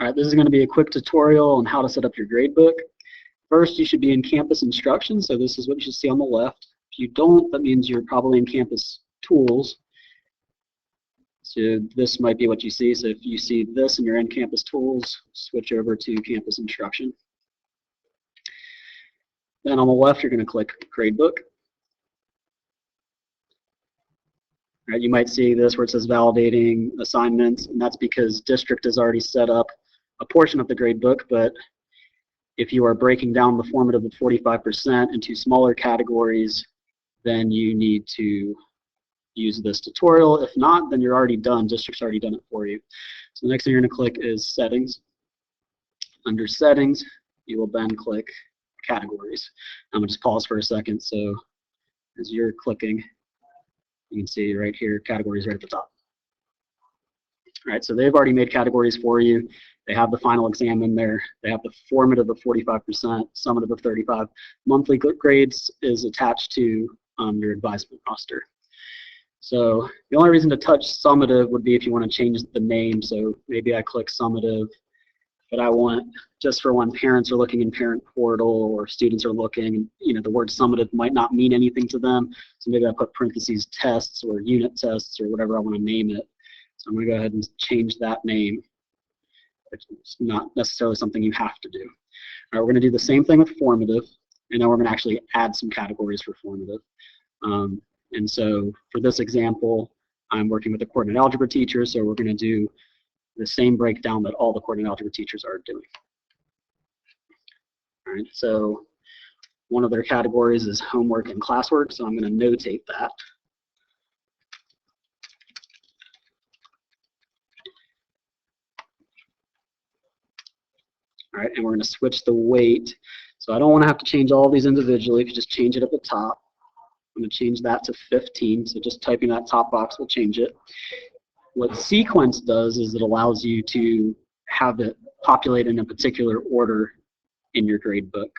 All right, this is going to be a quick tutorial on how to set up your gradebook. First, you should be in campus instruction, so this is what you should see on the left. If you don't, that means you're probably in campus tools. So this might be what you see. So if you see this and you're in campus tools, switch over to campus instruction. Then on the left, you're going to click Gradebook. Right, you might see this where it says validating assignments, and that's because district has already set up a portion of the gradebook, but if you are breaking down the formative of 45% into smaller categories, then you need to use this tutorial. If not, then you're already done. District's already done it for you. So the next thing you're going to click is Settings. Under Settings, you will then click Categories. I'm going to just pause for a second, so as you're clicking, you can see right here, categories right at the top. All right, so they've already made categories for you. They have the final exam in there. They have the formative of 45%, summative of 35. Monthly grades is attached to your advisement roster. So the only reason to touch summative would be if you want to change the name. So maybe I click summative, but I want just for when parents are looking in parent portal or students are looking, the word summative might not mean anything to them. So maybe I put parentheses tests or unit tests or whatever I want to name it. So I'm going to go ahead and change that name. It's not necessarily something you have to do. All right, we're going to do the same thing with formative, and then we're going to actually add some categories for formative. And so for this example, I'm working with a coordinate algebra teacher, so we're going to do the same breakdown that all the coordinate algebra teachers are doing. All right, so one of their categories is homework and classwork, so I'm going to notate that. All right, and we're going to switch the weight. So I don't want to have to change all of these individually. If you just change it at the top, I'm going to change that to 15. So just typing that top box will change it. What sequence does is it allows you to have it populate in a particular order in your grade book.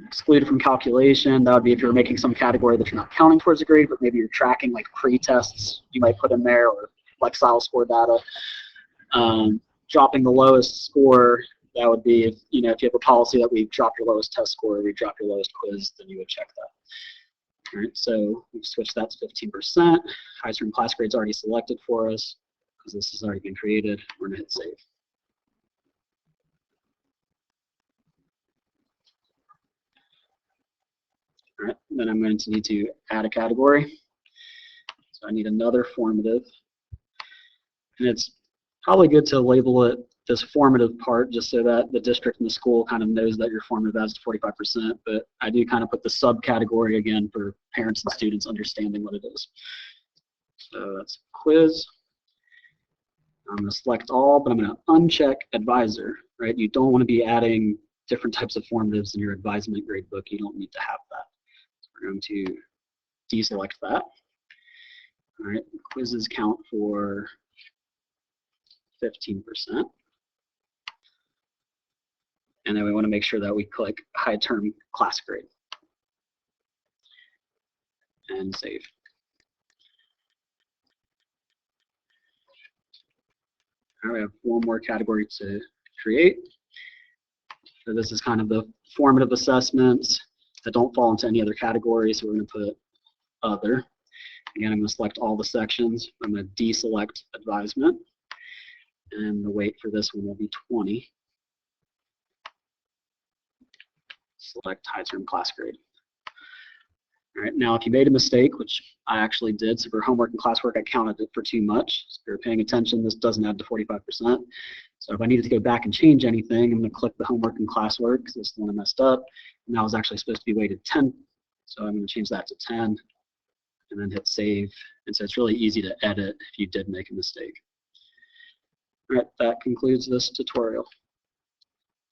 Excluded from calculation, that would be if you're making some category that you're not counting towards a grade, but maybe you're tracking like pre-tests you might put in there, or Lexile score data. Dropping the lowest score, that would be if you have a policy that we drop your lowest test score or we drop your lowest quiz, then you would check that. All right, so we've switched that to 15%. High certain class grade's already selected for us because this has already been created. We're going to hit save. All right, then I'm going to need to add a category. So I need another formative. And it's probably good to label it this formative part just so that the district and the school kind of knows that your formative adds to 45%, but I do kind of put the subcategory again for parents and students understanding what it is. So that's quiz. I'm going to select all, but I'm going to uncheck advisor, right? You don't want to be adding different types of formatives in your advisement grade book. You don't need to have that. So we're going to deselect that. All right, quizzes count for 15%. And then we want to make sure that we click high term class grade and save. All right, we have one more category to create. So this is kind of the formative assessments that don't fall into any other category, so we're going to put other. Again, I'm going to select all the sections. I'm going to deselect advisement. And the weight for this one will be 20. Select high term class grade. All right, now if you made a mistake, which I actually did, so for homework and classwork I counted it for too much. So if you're paying attention, this doesn't add to 45%. So if I needed to go back and change anything, I'm going to click the homework and classwork because this is the one I messed up. And that was actually supposed to be weighted 10. So I'm going to change that to 10 and then hit save. And so it's really easy to edit if you did make a mistake. All right, that concludes this tutorial.